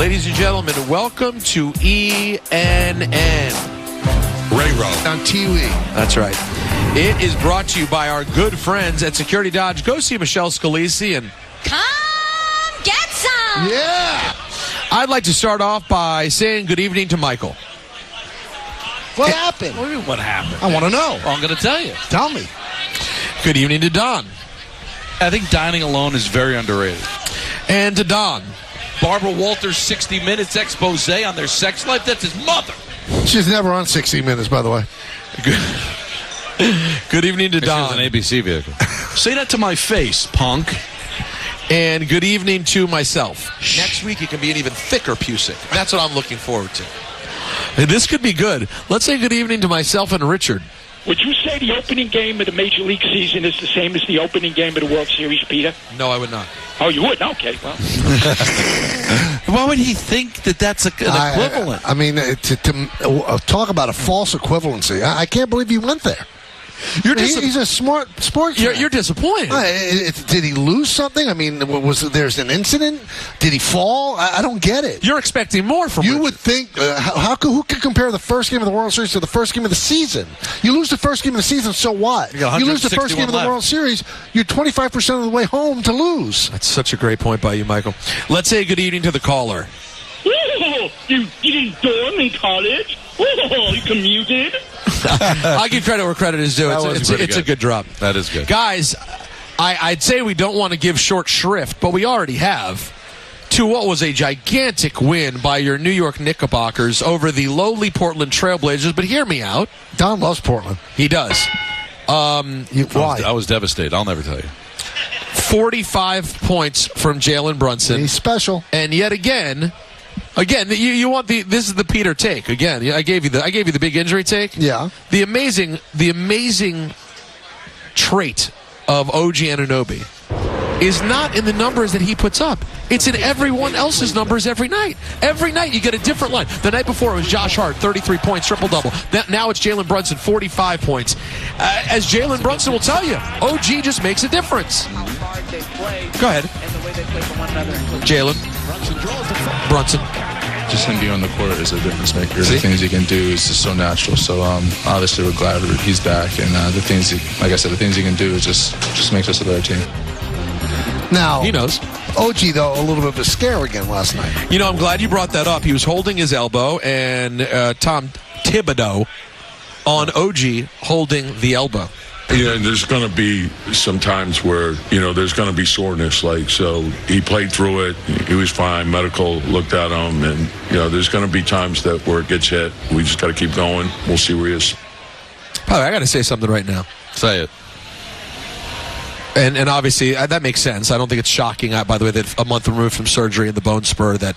Ladies and gentlemen, welcome to ENN. Railroad. On TV. That's right. It is brought to you by our good friends at Security Dodge. Go see Michelle Scalisi and come get some. Yeah. I'd like to start off by saying good evening to Michael. What happened? What do you mean, what happened? I want to know. Well, I'm going to tell you. Tell me. Good evening to Don. I think dining alone is very underrated. And to Don. Barbara Walters' 60 Minutes expose on their sex life, that's his mother. She's never on 60 Minutes, by the way. Good evening to Don. An ABC vehicle. Say that to my face, punk. And good evening to myself. Next week, it can be an even thicker Pusick. That's what I'm looking forward to. This could be good. Let's say good evening to myself and Richard. Would you say the opening game of the Major League season is the same as the opening game of the World Series, Peter? No, I would not. Oh, you would? Okay, well. Why would he think that that's an equivalent? I mean, to talk about a false equivalency, I can't believe you went there. He's a smart sports fan. You're disappointed. Did he lose something? I mean, there's an incident? Did he fall? I don't get it. You're expecting more from You Richard. would think, who could compare the first game of the World Series to the first game of the season? You lose the first game of the season, so what? You lose the first game of the World Series, you're 25% of the way home to lose. That's such a great point by you, Michael. Let's say good evening to the caller. Oh, you didn't dorm in college? Oh, you commuted? I'll give credit where credit is due. It's a good drop. That is good. Guys, I'd say we don't want to give short shrift, but we already have, to what was a gigantic win by your New York Knickerbockers over the lowly Portland Trailblazers. But hear me out. Don loves Portland. He does. Why? I was devastated. I'll never tell you. 45 points from Jalen Brunson. He's special. And yet again, you want this is the Peter take again. I gave you the big injury take. Yeah. The amazing trait of OG Anunoby is not in the numbers that he puts up. It's in everyone else's numbers every night. Every night you get a different line. The night before it was Josh Hart, 33 points, triple-double. Now it's Jalen Brunson, 45 points. As Jalen Brunson will tell you, OG just makes a difference. Go ahead. Jalen Brunson. Just him being on the court is a difference maker. The things he can do is just so natural. So obviously we're glad he's back, and the things he can do is just makes us a better team. Now he knows. OG though a little bit of a scare again last night. I'm glad you brought that up. He was holding his elbow, and Tom Thibodeau on OG holding the elbow. Yeah, and there's going to be some times where, there's going to be soreness. So he played through it. He was fine. Medical looked at him. And, there's going to be times where it gets hit. We just got to keep going. We'll see where he is. By the way, I got to say something right now. Say it. And obviously, that makes sense. I don't think it's shocking, by the way, that a month removed from surgery and the bone spur that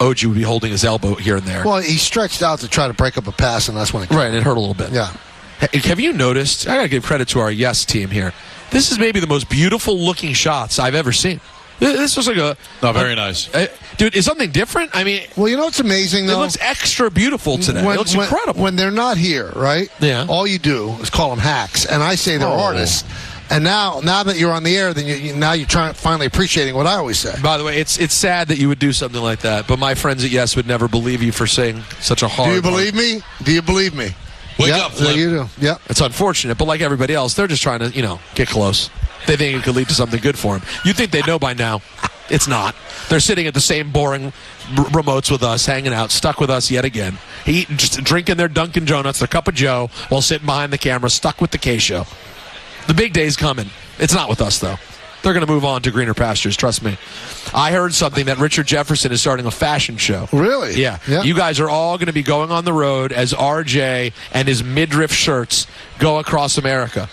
OG would be holding his elbow here and there. Well, he stretched out to try to break up a pass, and that's when it came. Right, and it hurt a little bit. Yeah. Have you noticed? I got to give credit to our Yes team here. This is maybe the most beautiful looking shots I've ever seen. This was like very nice. Dude, is something different? I mean, well, what's amazing, though? It looks extra beautiful today. It looks incredible. When they're not here, right? Yeah. All you do is call them hacks, and I say they're artists. And now that you're on the air, then you're finally appreciating what I always say. By the way, it's sad that you would do something like that, but my friends at Yes would never believe you for saying such a hard. Do you believe me? Do you believe me? Wake up, Flip. You do. Yep. It's unfortunate, but like everybody else, they're just trying to, get close. They think it could lead to something good for them. You think they know by now. It's not. They're sitting at the same boring remotes with us, hanging out, stuck with us yet again. Just drinking their Dunkin' Donuts, their cup of Joe, while sitting behind the camera, stuck with the K-Show. The big day's coming. It's not with us, though. They're going to move on to greener pastures, trust me. I heard something that Richard Jefferson is starting a fashion show. Really? Yeah. You guys are all going to be going on the road as RJ and his midriff shirts go across America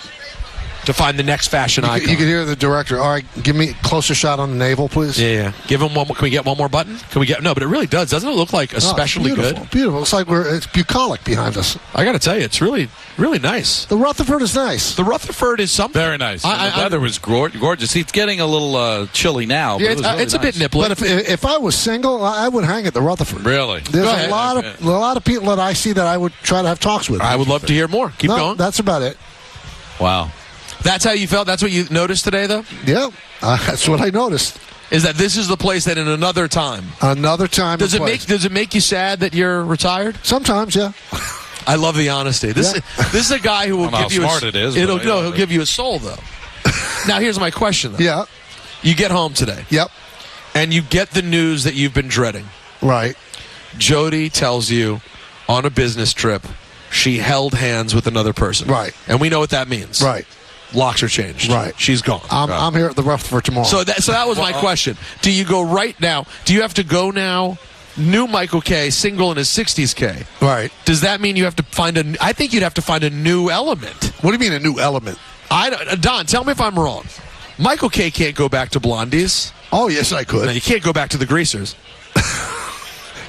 to find the next fashion icon. You can hear the director. All right, give me a closer shot on the navel, please. Yeah. Give him one more. Can we get one more button? No, but it really does. Doesn't it look like especially good? Beautiful. It's like it's bucolic behind us. I got to tell you, it's really, really nice. The Rutherford is nice. The Rutherford is something. Very nice. The weather was gorgeous. It's getting a little chilly now. But Yeah, it's a bit nipply. But if I was single, I would hang at the Rutherford. Really? There's a lot of people that I see that I would try to have talks with. I would love to hear more. Keep going. That's about it. Wow. That's how you felt? That's what you noticed today, though? Yeah, that's what I noticed. is that this is the place that in another time. Does it make you sad that you're retired? Sometimes, yeah. I love the honesty. This is a guy who will give you he'll give you a soul, though. Now, here's my question, though. Yeah. You get home today. Yep. And you get the news that you've been dreading. Right. Jody tells you on a business trip she held hands with another person. Right. And we know what that means. Right. Locks are changed. Right. She's gone. I'm here at the Rutherford tomorrow. So that was my question. Do you go right now? Do you have to go now? New Michael K, single in his 60s K. Right. Does that mean you have to find I think you'd have to find a new element. What do you mean a new element? Don, tell me if I'm wrong. Michael K can't go back to Blondies. Oh, yes, I could. No, you can't go back to the Greasers.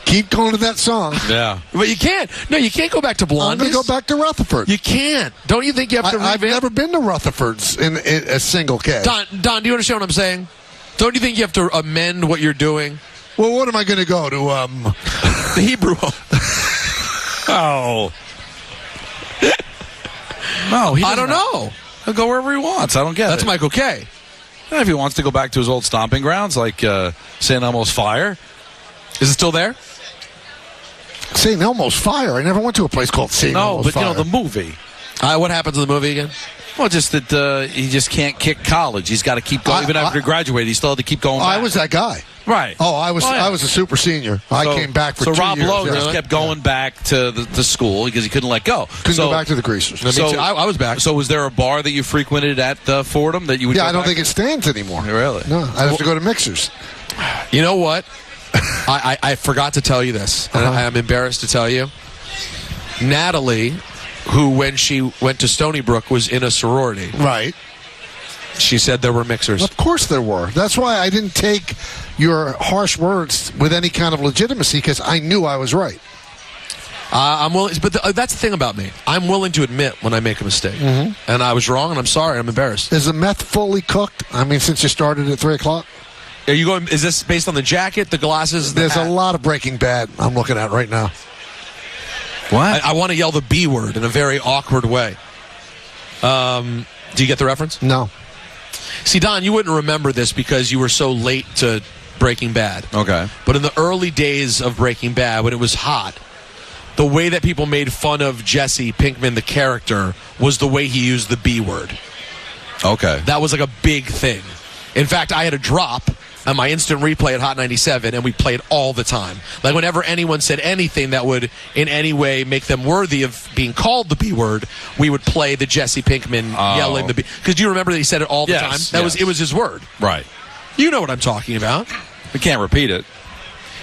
Keep going to that song. Yeah. But you can't. No, you can't go back to Blondies. I'm going to go back to Rutherford. You can't. Don't you think you have to revamp? I've never been to Rutherford's in a single K. Don, do you understand what I'm saying? Don't you think you have to amend what you're doing? Well, what am I going to go to? The Hebrew home. Oh. No, I don't know. He'll go wherever he wants. I don't get it. That's Michael K. If he wants to go back to his old stomping grounds, like St. Elmo's Fire. Is it still there? St. Elmo's Fire. I never went to a place called St. Elmo's Fire. No, but the movie. What happens in the movie again? Well, just that he just can't kick college. He's got to keep going. Even after he graduated, he still had to keep going back. I was that guy. Right. Oh, I was a super senior. I came back for 2 years. So Rob Lowe just kept going back to the school because he couldn't let go. Couldn't go back to the Greasers. So I was back. So was there a bar that you frequented at Fordham that you would? Yeah, I don't think it stands anymore. Really? No, I have to go to Mixers. You know what? I forgot to tell you this, and I am embarrassed to tell you. Natalie, who when she went to Stony Brook was in a sorority. Right. She said there were Mixers. Of course there were. That's why I didn't take your harsh words with any kind of legitimacy, because I knew I was right. I'm willing, but that's the thing about me. I'm willing to admit when I make a mistake, and I was wrong, and I'm sorry. I'm embarrassed. Is the meth fully cooked? I mean, since you started at 3:00. Are you going? Is this based on the jacket, the glasses? There's a lot of Breaking Bad I'm looking at right now. What? I want to yell the B word in a very awkward way. Do you get the reference? No. See, Don, you wouldn't remember this because you were so late to Breaking Bad. Okay. But in the early days of Breaking Bad, when it was hot, the way that people made fun of Jesse Pinkman, the character, was the way he used the B word. Okay. That was like a big thing. In fact, I had a drop on my instant replay at Hot 97, and we played all the time. Like, whenever anyone said anything that would in any way make them worthy of being called the B word, we would play the Jesse Pinkman yelling the B. Because do you remember that he said it all the time? It was his word. Right. You know what I'm talking about. We can't repeat it.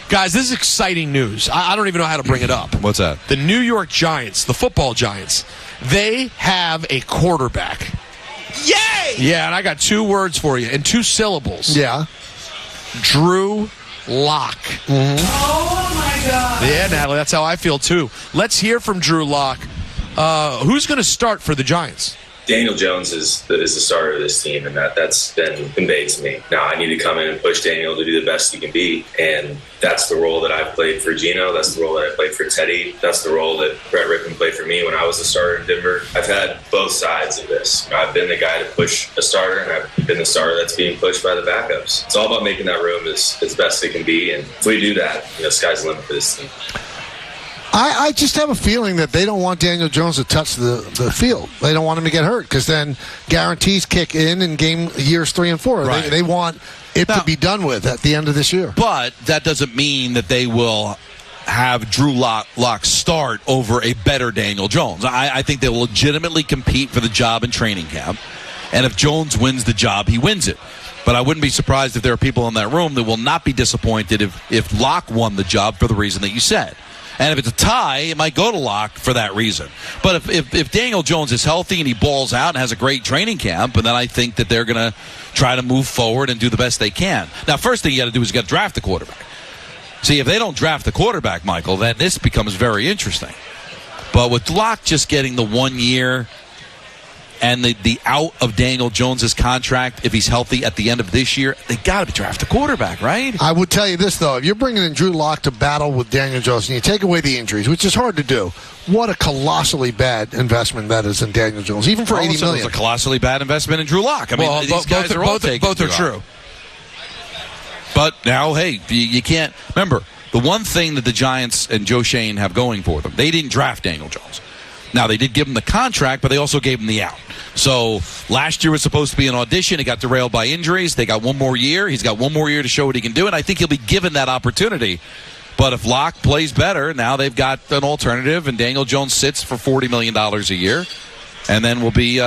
Guys, this is exciting news. I don't even know how to bring it up. What's that? The New York Giants, the football Giants, they have a quarterback. Yay! Yeah, and I got 2 words for you in 2 syllables. Yeah. Drew Lock. Oh, my God. Yeah, Natalie, that's how I feel, too. Let's hear from Drew Lock. Who's going to start for the Giants? Daniel Jones is the starter of this team, and that's been conveyed to me. Now I need to come in and push Daniel to be the best he can be, and that's the role that I've played for Gino. That's the role that I played for Teddy. That's the role that Brett Rippon played for me when I was a starter in Denver. I've had both sides of this. I've been the guy to push a starter, and I've been the starter that's being pushed by the backups. It's all about making that room as best it can be, and if we do that, sky's the limit for this team. I just have a feeling that they don't want Daniel Jones to touch the field. They don't want him to get hurt, because then guarantees kick in game years 3 and 4. Right. They want it to be done with at the end of this year. But that doesn't mean that they will have Drew Lock start over a better Daniel Jones. I think they'll legitimately compete for the job in training camp. And if Jones wins the job, he wins it. But I wouldn't be surprised if there are people in that room that will not be disappointed if Lock won the job for the reason that you said. And if it's a tie, it might go to Lock for that reason. But if Daniel Jones is healthy and he balls out and has a great training camp, and then I think that they're going to try to move forward and do the best they can. Now, first thing you got to do is you got to draft the quarterback. See, if they don't draft the quarterback, Michael, then this becomes very interesting. But with Lock just getting the 1 year and the out of Daniel Jones' contract, if he's healthy at the end of this year, they got to draft a quarterback, right? I would tell you this, though. If you're bringing in Drew Lock to battle with Daniel Jones and you take away the injuries, which is hard to do, what a colossally bad investment that is in Daniel Jones, even for $80 million. It's a colossally bad investment in Drew Lock. I mean, these guys are all taking both are true. But now, hey, you can't. Remember, the one thing that the Giants and Joe Schoen have going for them, they didn't draft Daniel Jones. Now, they did give him the contract, but they also gave him the out. So last year was supposed to be an audition. It got derailed by injuries. They got one more year. He's got one more year to show what he can do, and I think he'll be given that opportunity. But if Locke plays better, now they've got an alternative, and Daniel Jones sits for $40 million a year, and then will be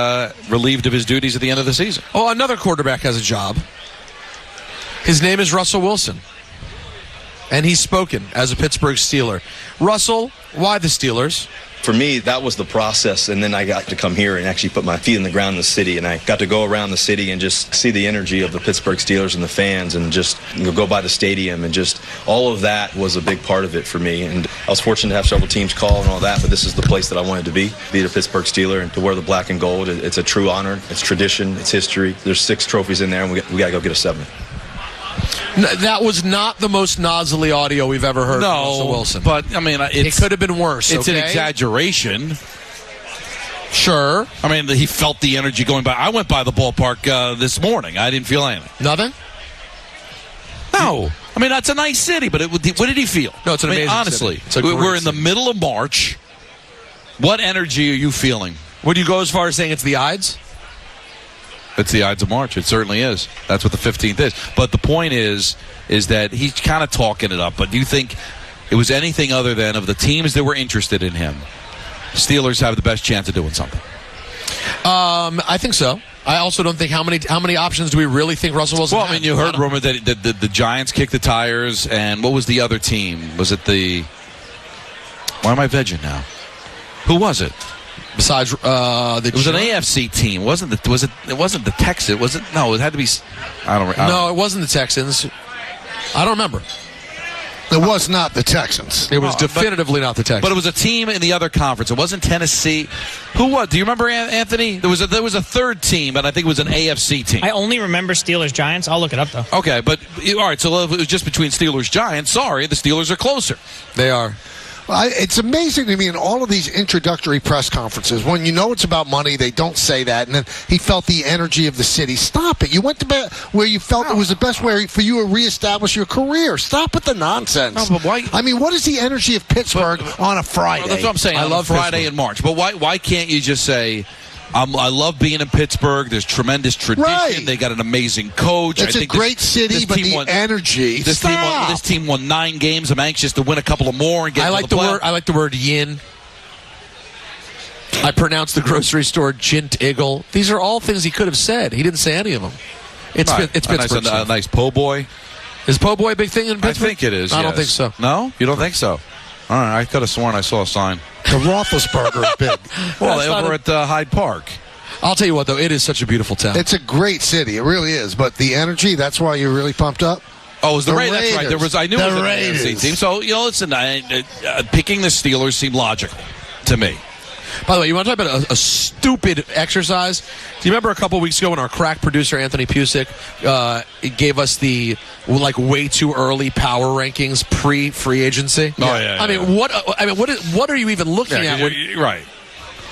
relieved of his duties at the end of the season. Oh, another quarterback has a job. His name is Russell Wilson, and he's spoken as a Pittsburgh Steeler. Russell, why the Steelers? For me, that was the process, and then I got to come here and actually put my feet in the ground in the city, and I got to go around the city and just see the energy of the Pittsburgh Steelers and the fans, and just go by the stadium, and just all of that was a big part of it for me. And I was fortunate to have several teams call and all that, but this is the place that I wanted to be the Pittsburgh Steeler, and to wear the black and gold. It's a true honor. It's tradition. It's history. There's 6 trophies in there, and we got to go get a 7th. That was not the most nozzly audio we've ever heard from Russell Wilson. But, I mean, it could have been worse. It's an exaggeration. Sure. I mean, he felt the energy going by. I went by the ballpark this morning. I didn't feel anything. Nothing? No. I mean, that's a nice city, but what did he feel? No, it's an amazing honestly, city. We're in the middle of March. What energy are you feeling? Would you go as far as saying it's the Ides? It's the Ides of March. It certainly is. That's what the 15th is. But the point is that he's kind of talking it up. But do you think it was anything other than of the teams that were interested in him, Steelers have the best chance of doing something? I think so. I also don't think how many options do we really think Russell Wilson had? I mean, you heard rumor that the Giants kicked the tires, and what was the other team? Was it the... Why am I vegging now? Who was it? Besides it was an AFC team, it wasn't the Texans. No, it had to be. I don't. No, it wasn't the Texans. I don't remember. It was not the Texans. It was definitively not the Texans. But it was a team in the other conference. It wasn't Tennessee. Who was? Do you remember, Anthony? There was a third team, and I think it was an AFC team. I only remember Steelers Giants. I'll look it up though. Okay, but all right. So if it was just between Steelers Giants. Sorry, the Steelers are closer. They are. It's amazing to me in all of these introductory press conferences, when you know it's about money, they don't say that. And then he felt the energy of the city. Stop it. You went to bed where you felt it was the best way for you to reestablish your career. Stop with the nonsense. No, but why? I mean, what is the energy of Pittsburgh on a Friday? Well, that's what I'm saying. I love Friday Pittsburgh. in March. But why can't you just say, I love being in Pittsburgh. There's tremendous tradition. Right. They got an amazing coach. It's a great city, but the energy. This team won 9 games. I'm anxious to win a couple of more and get. I like the word yin. I pronounce the grocery store Jint Iggle. These are all things he could have said. He didn't say any of them. It's Pittsburgh. A nice po' boy. Is po' boy a big thing in Pittsburgh? I think it is. I don't think so. No, you don't think so? All right, I could have sworn I saw a sign. The Roethlisberger is big. Well, over at Hyde Park. I'll tell you what, though, it is such a beautiful town. It's a great city. It really is. But the energy, that's why you're really pumped up? Oh, it was the Raiders. That's right. I knew it was an Raiders. AFC team. So, listen, picking the Steelers seemed logical to me. By the way, you want to talk about a stupid exercise? Do you remember a couple weeks ago when our crack producer, Anthony Pusick, gave us the way too early power rankings pre-free agency? Oh, yeah. I mean, what are you even looking at? Right.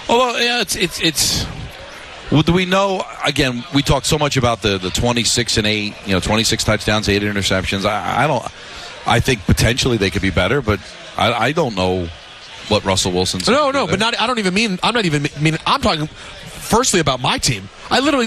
Although, it's well, do we know? Again, we talked so much about the 26-8, 26 touchdowns, 8 interceptions. I think potentially they could be better, but I don't know what Russell Wilson's. No, but not. I don't even mean. I'm not even mean. I'm talking firstly about my team.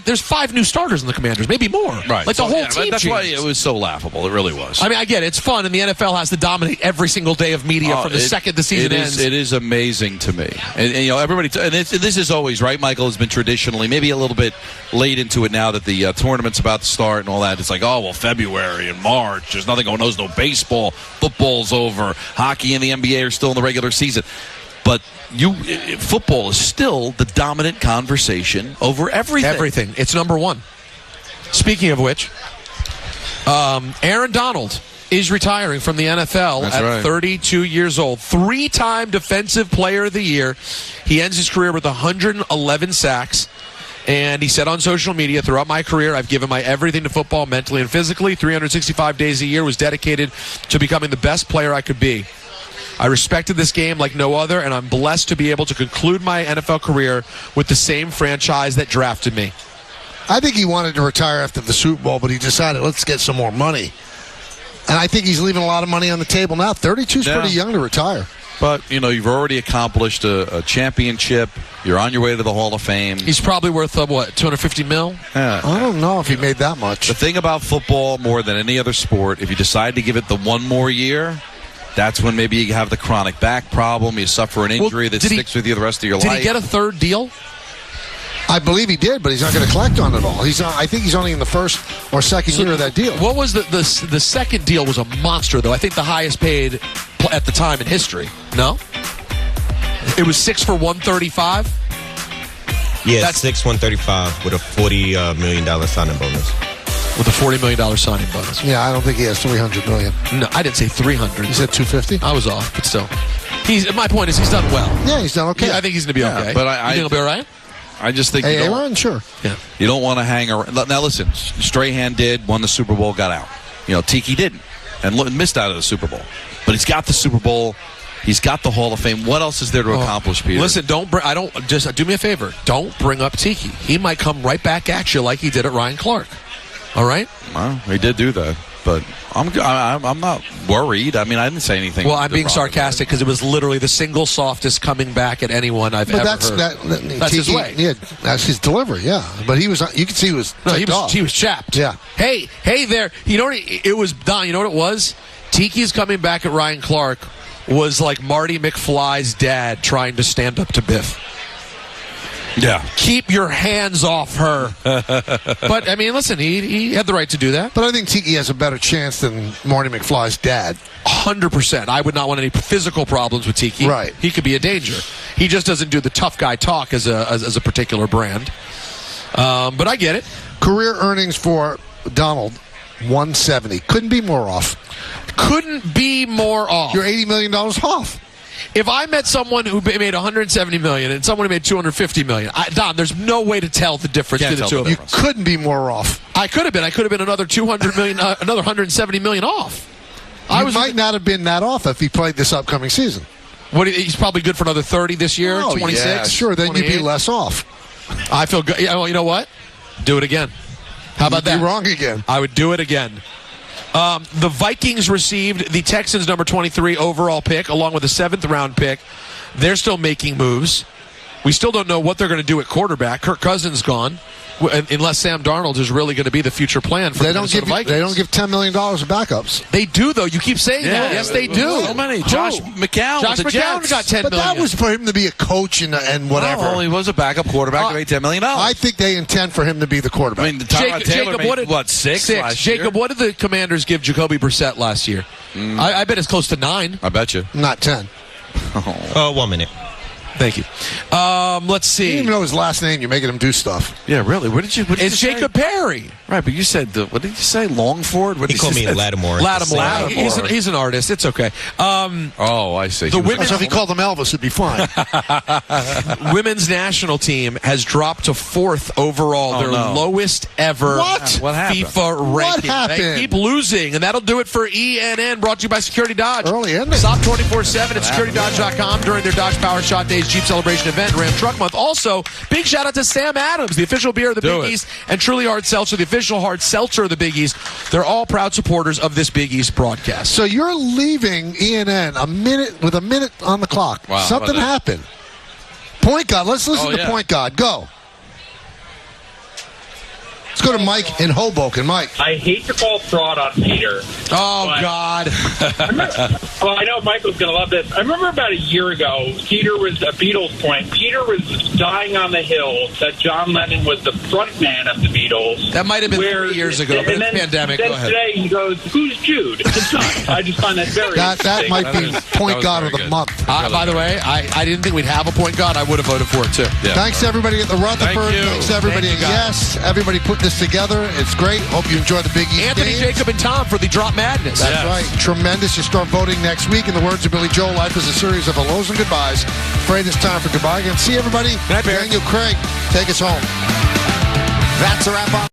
There's 5 new starters in the Commanders, maybe more. Right. Like the whole team. That's why it was so laughable. It really was. I mean, I get it. It's fun, and the NFL has to dominate every single day of media from the second the season ends. It is amazing to me, and everybody. And this is always right. Michael has been traditionally maybe a little bit late into it now that the tournament's about to start and all that. It's like, oh well, February and March. There's nothing going on. There's no baseball. Football's over. Hockey and the NBA are still in the regular season, but. Football is still the dominant conversation over everything. Everything. It's number one. Speaking of which, Aaron Donald is retiring from the NFL at 32 years old. 3-time Defensive Player of the Year. He ends his career with 111 sacks. And he said on social media, throughout my career, I've given my everything to football, mentally and physically. 365 days a year was dedicated to becoming the best player I could be. I respected this game like no other, and I'm blessed to be able to conclude my NFL career with the same franchise that drafted me. I think he wanted to retire after the Super Bowl, but he decided, let's get some more money. And I think he's leaving a lot of money on the table now. 32 is pretty young to retire. But, you've already accomplished a championship. You're on your way to the Hall of Fame. He's probably worth, $250 million? Yeah. I don't know if he made that much. The thing about football, more than any other sport, if you decide to give it the one more year, that's when maybe you have the chronic back problem. You suffer an injury that sticks with you the rest of your life. Did he get a third deal? I believe he did, but he's not going to collect on it all. I think he's only in the first or second year of that deal. What was the second deal was a monster, though. I think the highest paid at the time in history. No? It was 6 for $135? Yeah, that's 135 with a $40 million signing bonus. With a $40 million signing bonus. Yeah, I don't think he has $300 million. No, I didn't say 300. You said 250? I was off, but still. My point is he's done well. Yeah, he's done okay. I think he's going to be okay. But you think he'll be all right? I just think Aaron, sure. Yeah. You don't want to hang around. Now, listen, Strahan won the Super Bowl, got out. Tiki didn't and missed out of the Super Bowl. But he's got the Super Bowl. He's got the Hall of Fame. What else is there to accomplish, Peter? Listen, just do me a favor. Don't bring up Tiki. He might come right back at you like he did at Ryan Clark. All right? Well, he did do that, but I'm not worried. I mean, I didn't say anything. Well, I'm being sarcastic because it was literally the single softest coming back at anyone I've ever heard. That's Tiki, his way. Yeah, that's his delivery. Yeah, but you could see he was. He was chapped. Yeah. Hey there. It was Don. You know what it was? Tiki's coming back at Ryan Clark was like Marty McFly's dad trying to stand up to Biff. Yeah. Keep your hands off her. But, listen, he had the right to do that. But I think Tiki has a better chance than Marty McFly's dad. 100%. I would not want any physical problems with Tiki. Right. He could be a danger. He just doesn't do the tough guy talk as a particular brand. But I get it. Career earnings for Donald, 170. Couldn't be more off. Couldn't be more off. You're $80 million off. If I met someone who made $170 million and someone who made $250 million, Don, there's no way to tell the difference between the two of them. You couldn't be more off. I could have been. I could have been another $200 million, another $170 million off. Might not have been that off if he played this upcoming season. He's probably good for another 30 this year. 26. Yeah, sure. Then 28. you'd be less off. I feel good. Well, you know what? Do it again. How about that? You're wrong again. I would do it again. The Vikings received the Texans' number 23 overall pick, along with a 7th-round pick. They're still making moves. We still don't know what they're going to do at quarterback. Kirk Cousins gone, unless Sam Darnold is really going to be the future plan for the Minnesota Vikings. They don't give $10 million of backups. They do, though. You keep saying that. Yes, they do. So many. Josh McCown got $10 million. But that was for him to be a coach and whatever. Well, he was a backup quarterback. They made $10 million. I think they intend for him to be the quarterback. I mean, Tyrod Taylor made, 6 last year? Jacob, what did the Commanders give Jacoby Brissett last year? I bet it's close to 9. I bet you. Not 10. 1 minute. Thank you. Let's see. You didn't even know his last name. You're making him do stuff. Yeah, really. What did you It's Jacob Perry. Right, but you said, what did you say? Longford? What he called me Lattimore. Lattimore. He's an artist. It's okay. I see. So if he called him Elvis, it'd be fine. Women's national team has dropped to 4th overall, their lowest ever What happened? FIFA ranking. happened? They keep losing, and that'll do it for ENN, brought to you by Security Dodge. Early ending. Stop 24/7 at securitydodge.com during their Dodge Power Shot Days Jeep Celebration event, Ram Truck Month. Also, big shout out to Sam Adams, the official beer of the Big East, and Truly Hard Seltzer, the official hard seltzer of the Big East. They're all proud supporters of this Big East broadcast. So you're leaving ENN with a minute on the clock. Wow, Something happened. Point guard. Let's listen to yeah. point guard. Go. Let's go to Mike in Hoboken. Mike. I hate to call fraud on Peter. Oh, God. I know Michael's going to love this. I remember about a year ago, Peter was a Beatles point. Peter was dying on the hill that John Lennon was the front man of the Beatles. That might have been 3 years ago, but it's pandemic. Then Go ahead. today he goes, who's Jude? It's his son. I just find that very That might be point guard of the good. month. By the way, I didn't think we'd have a point guard. I would have voted for it, too. Yeah. Thanks to everybody at the Rutherford. Thank you. Thanks to everybody Thank at you, guys. Yes. Everybody put this together. It's great. Hope you enjoy the Big East Anthony, games. Jacob, and Tom for the Drop Madness. That's right. Tremendous. You start voting next week. In the words of Billy Joel, life is a series of hellos and goodbyes. Afraid it's time for goodbye again. See everybody. Good night, Barry. Daniel Craig, take us home. That's a wrap on.